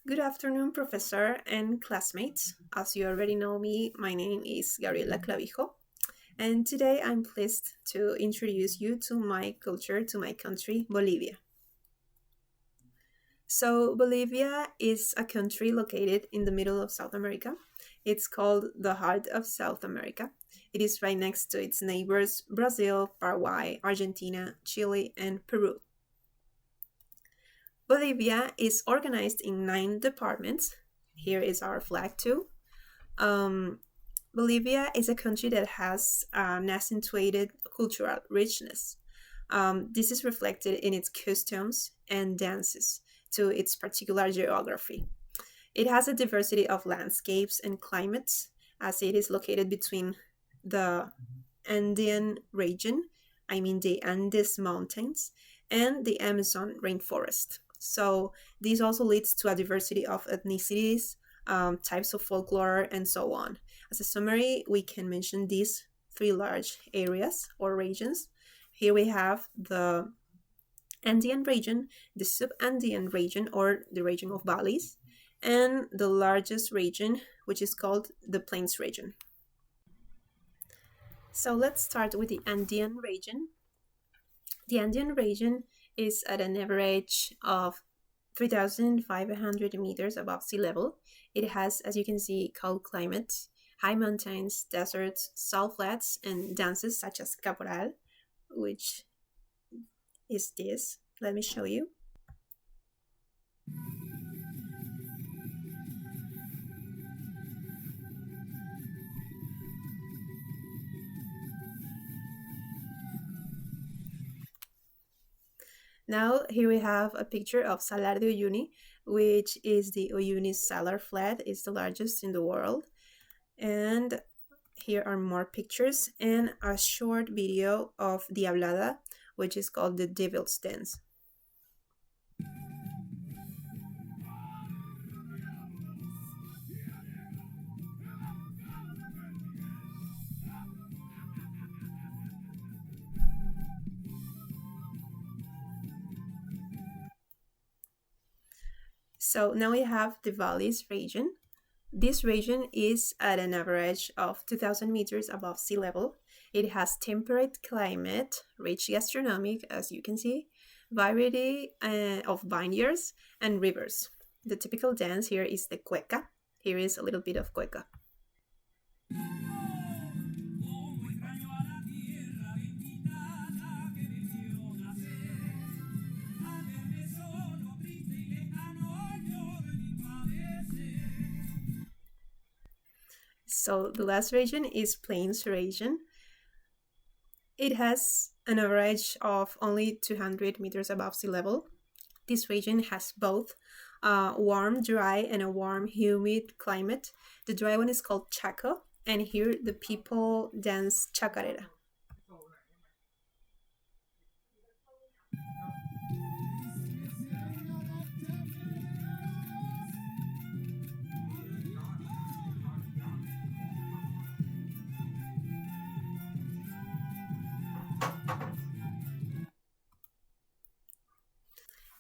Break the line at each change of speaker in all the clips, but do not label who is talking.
Good afternoon, professor and classmates. As you already know me, my name is Gabriela Clavijo, and today I'm pleased to introduce you to my culture, to my country, Bolivia. So, Bolivia is a country located in the middle of South America. It's called the heart of South America. It is right next to its neighbors Brazil, Paraguay, Argentina, Chile, and Peru. Bolivia is organized in nine departments. Here is our flag too. Um, Bolivia is a country that has an accentuated cultural richness. This is reflected in its customs and dances to its particular geography. It has a diversity of landscapes and climates as it is located between the Andean region, I mean the Andes Mountains, and the Amazon rainforest. So this also leads to a diversity of ethnicities, types of folklore, and so on. As a summary, we can mention these three large areas or regions. Here we have the Andean region, the Sub-Andean region, or the region of valleys, and the largest region, which is called the Plains region. So let's start with the Andean region. The Andean region is at an average of 3,500 meters above sea level. It has, as you can see, cold climate, high mountains, deserts, salt flats, and dances such as caporal, which is this. Let me show you. Now, here we have a picture of Salar de Uyuni, which is the Uyuni Salar Flat. It's the largest in the world. And here are more pictures and a short video of Diablada, which is called the Devil's Dance. So now we have the valleys region. This region is at an average of 2,000 meters above sea level. It has temperate climate, rich gastronomic, as you can see, variety of vineyards and rivers. The typical dance here is the cueca. Here is a little bit of cueca. So the last region is Plains region. It has an average of only 200 meters above sea level. This region has both warm, dry, and a warm, humid climate. The dry one is called Chaco, and here the people dance chacarera.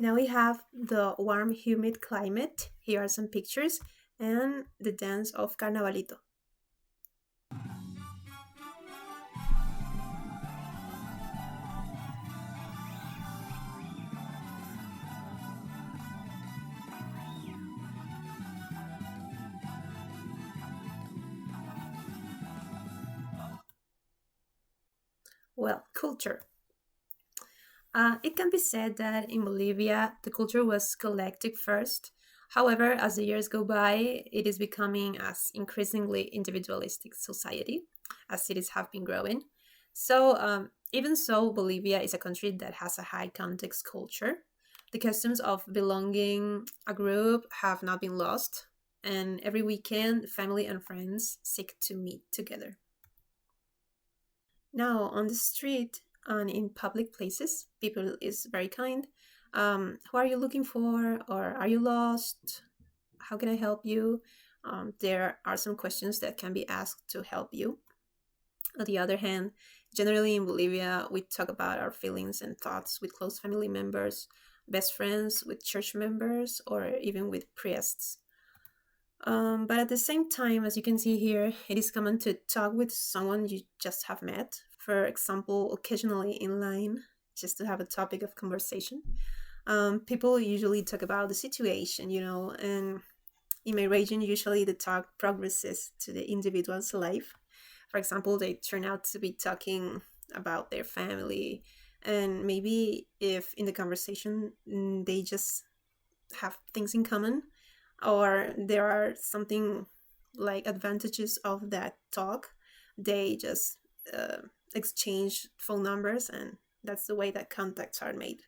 Now we have the warm, humid climate. Here are some pictures and the dance of Carnavalito. Well, culture. It can be said that in Bolivia, the culture was collective first. However, as the years go by, it is becoming as increasingly individualistic society as cities have been growing. So, even so, Bolivia is a country that has a high context culture. The customs of belonging a group have not been lost, and every weekend, family and friends seek to meet together. Now, on the street and in public places, people is very kind. Who are you looking for? Or are you lost? How can I help you? There are some questions that can be asked to help you. On the other hand, generally in Bolivia, we talk about our feelings and thoughts with close family members. best friends, with church members, or even with priests. But at the same time, as you can see here, it is common to talk with someone you just have met. For example, occasionally in line, just to have a topic of conversation. People usually talk about the situation, and in my region, usually the talk progresses to the individual's life. For example, they turn out to be talking about their family, and maybe if in the conversation they just have things in common, or there are something like advantages of that talk, they just uh, exchange phone numbers, and that's the way that contacts are made.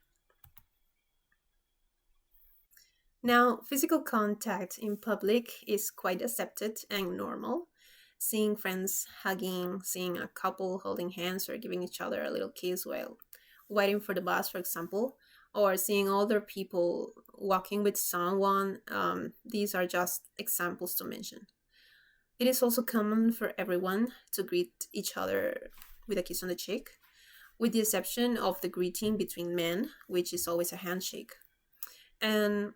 Now, physical contact in public is quite accepted and normal. Seeing friends hugging, seeing a couple holding hands or giving each other a little kiss while waiting for the bus, for example, or seeing older people walking with someone, these are just examples to mention. It is also common for everyone to greet each other with a kiss on the cheek, with the exception of the greeting between men, which is always a handshake. And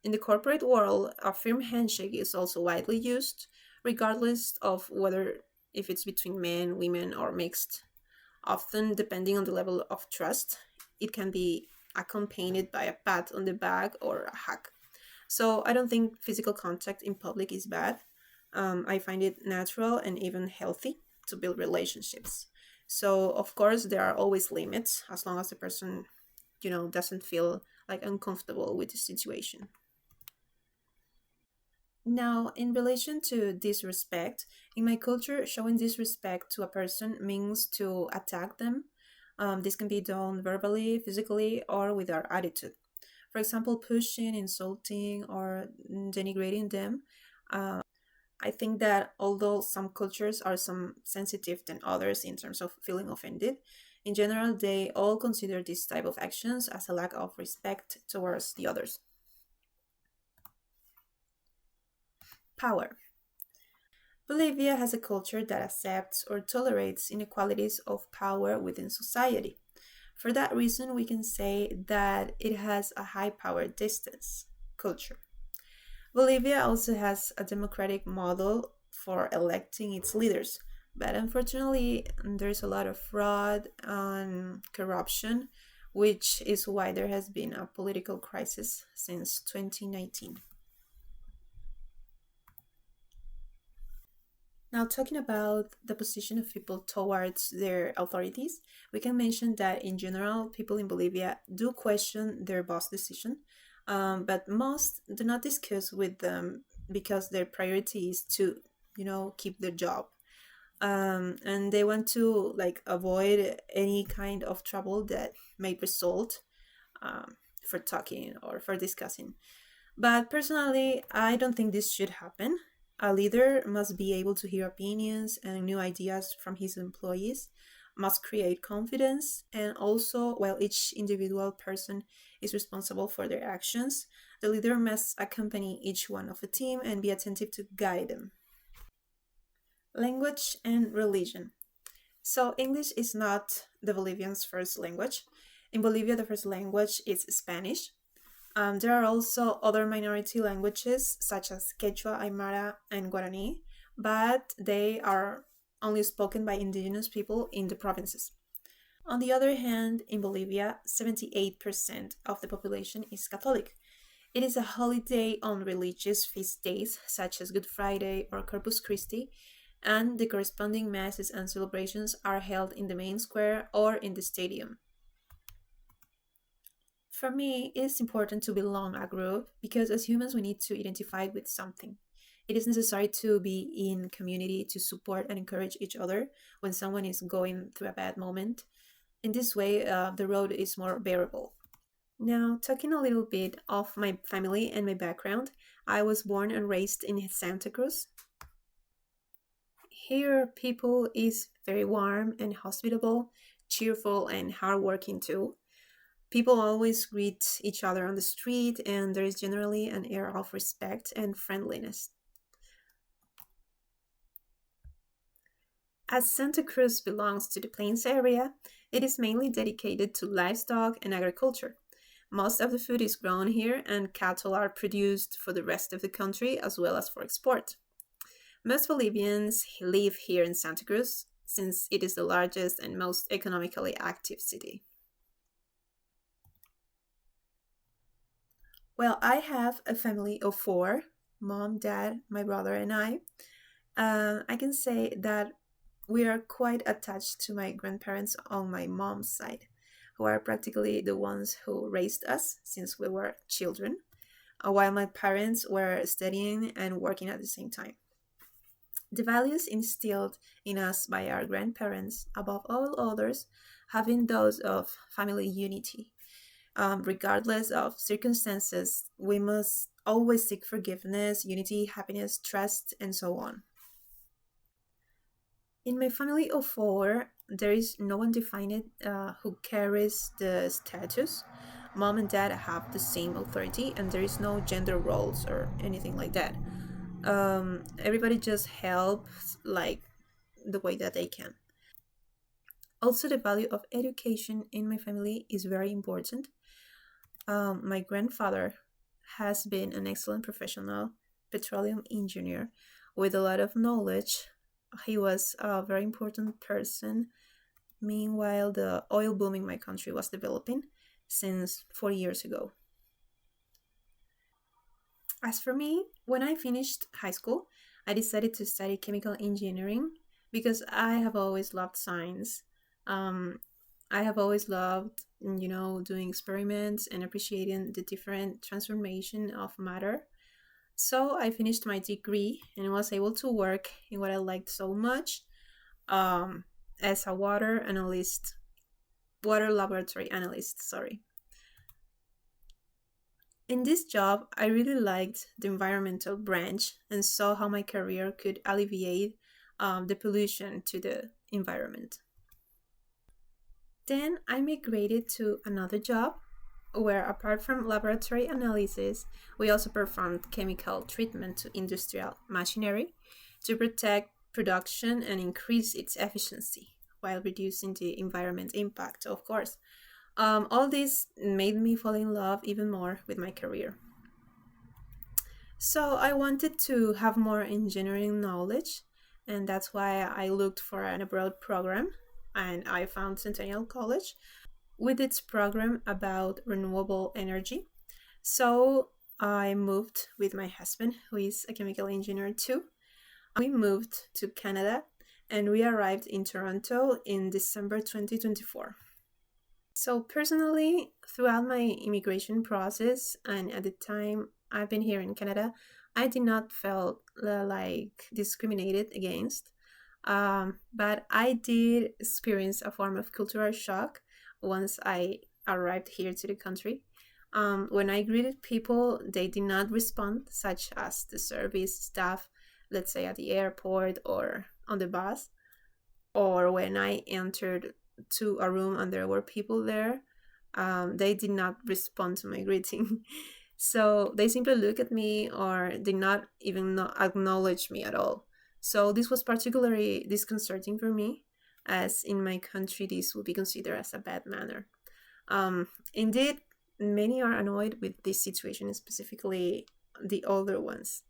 in the corporate world, a firm handshake is also widely used, regardless of whether if it's between men, women, or mixed. Often, depending on the level of trust, it can be accompanied by a pat on the back or a hug. So I don't think physical contact in public is bad. I find it natural and even healthy to build relationships. So of course there are always limits as long as the person, doesn't feel like uncomfortable with the situation. Now, in relation to disrespect, in my culture, showing disrespect to a person means to attack them. This can be done verbally, physically, or with our attitude. For example, pushing, insulting, or denigrating them. I think that although some cultures are some sensitive than others in terms of feeling offended, in general, they all consider this type of actions as a lack of respect towards the others. Power. Bolivia has a culture that accepts or tolerates inequalities of power within society. For that reason, we can say that it has a high power distance culture. Bolivia also has a democratic model for electing its leaders, but unfortunately, there's a lot of fraud and corruption, which is why there has been a political crisis since 2019. Now, talking about the position of people towards their authorities, we can mention that in general, people in Bolivia do question their boss decision, but most do not discuss with them because their priority is to, keep their job. And they want to avoid any kind of trouble that may result for talking or for discussing. But personally, I don't think this should happen. A leader must be able to hear opinions and new ideas from his employees, must create confidence, and also, while each individual person is responsible for their actions, the leader must accompany each one of the team and be attentive to guide them. Language and religion. So, English is not the Bolivians' first language. In Bolivia, the first language is Spanish. There are also other minority languages such as Quechua, Aymara, and Guarani, but they are only spoken by indigenous people in the provinces. On the other hand, in Bolivia, 78% of the population is Catholic. It is a holiday on religious feast days such as Good Friday or Corpus Christi, and the corresponding masses and celebrations are held in the main square or in the stadium. For me, it is important to belong a group because as humans we need to identify with something. It is necessary to be in community to support and encourage each other when someone is going through a bad moment. In this way, the road is more bearable. Now, talking a little bit of my family and my background, I was born and raised in Santa Cruz. Here, people is very warm and hospitable, cheerful and hardworking too. People always greet each other on the street, and there is generally an air of respect and friendliness. As Santa Cruz belongs to the plains area, it is mainly dedicated to livestock and agriculture. Most of the food is grown here, and cattle are produced for the rest of the country as well as for export. Most Bolivians live here in Santa Cruz since it is the largest and most economically active city. Well, I have a family of four: mom, dad, my brother, and I. I can say that we are quite attached to my grandparents on my mom's side, who are practically the ones who raised us since we were children, while my parents were studying and working at the same time. The values instilled in us by our grandparents, above all others, have been those of family unity. Regardless of circumstances, we must always seek forgiveness, unity, happiness, trust, and so on. In my family of four, there is no one defined who carries the status. Mom and dad have the same authority, and there is no gender roles or anything like that. Everybody just helps like the way that they can. Also, the value of education in my family is very important. My grandfather has been an excellent professional petroleum engineer with a lot of knowledge. He was a very important person. Meanwhile, the oil boom in my country was developing since 40 years ago. As for me, when I finished high school, I decided to study chemical engineering because I have always loved science. Um, I have always loved, doing experiments and appreciating the different transformation of matter. So I finished my degree and was able to work in what I liked so much, um, as a water laboratory analyst. Sorry. In this job, I really liked the environmental branch and saw how my career could alleviate the pollution to the environment. Then I migrated to another job where, apart from laboratory analysis, we also performed chemical treatment to industrial machinery to protect production and increase its efficiency while reducing the environment impact, of course. All this made me fall in love even more with my career. So I wanted to have more engineering knowledge, and that's why I looked for an abroad program, and I found Centennial College with its program about renewable energy. So I moved with my husband, who is a chemical engineer too. We moved to Canada and we arrived in Toronto in December 2024. So, personally, throughout my immigration process and at the time I've been here in Canada, I did not feel like discriminated against. But I did experience a form of cultural shock once I arrived here to the country. When I greeted people, they did not respond, such as the service staff, let's say at the airport or on the bus, or when I entered to a room and there were people there, they did not respond to my greeting. So they simply look at me or did not even acknowledge me at all. So this was particularly disconcerting for me, as in my country this would be considered as a bad manner. Indeed, many are annoyed with this situation, specifically the older ones.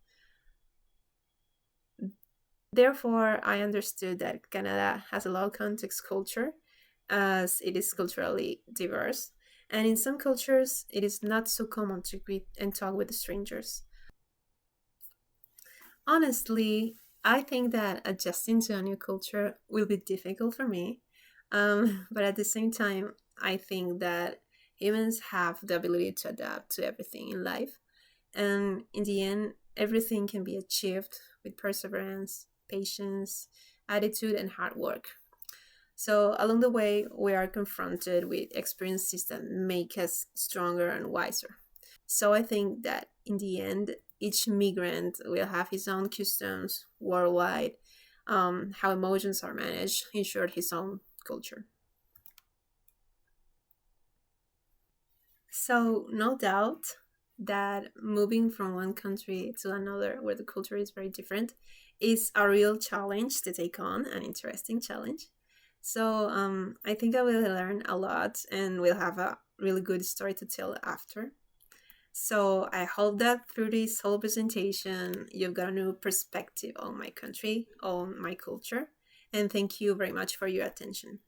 Therefore, I understood that Canada has a low context culture, as it is culturally diverse, and in some cultures, it is not so common to greet and talk with strangers. Honestly, I think that adjusting to a new culture will be difficult for me, but at the same time, I think that humans have the ability to adapt to everything in life, and in the end, everything can be achieved with perseverance, patience, attitude, and hard work. So, along the way, we are confronted with experiences that make us stronger and wiser. So, I think that in the end, each migrant will have his own customs worldwide, how emotions are managed, in short, his own culture. So, no doubt that moving from one country to another where the culture is very different is a real challenge to take on, an interesting challenge. So, I think I will learn a lot and will have a really good story to tell after. So I hope that through this whole presentation, you've got a new perspective on my country, on my culture. And thank you very much for your attention.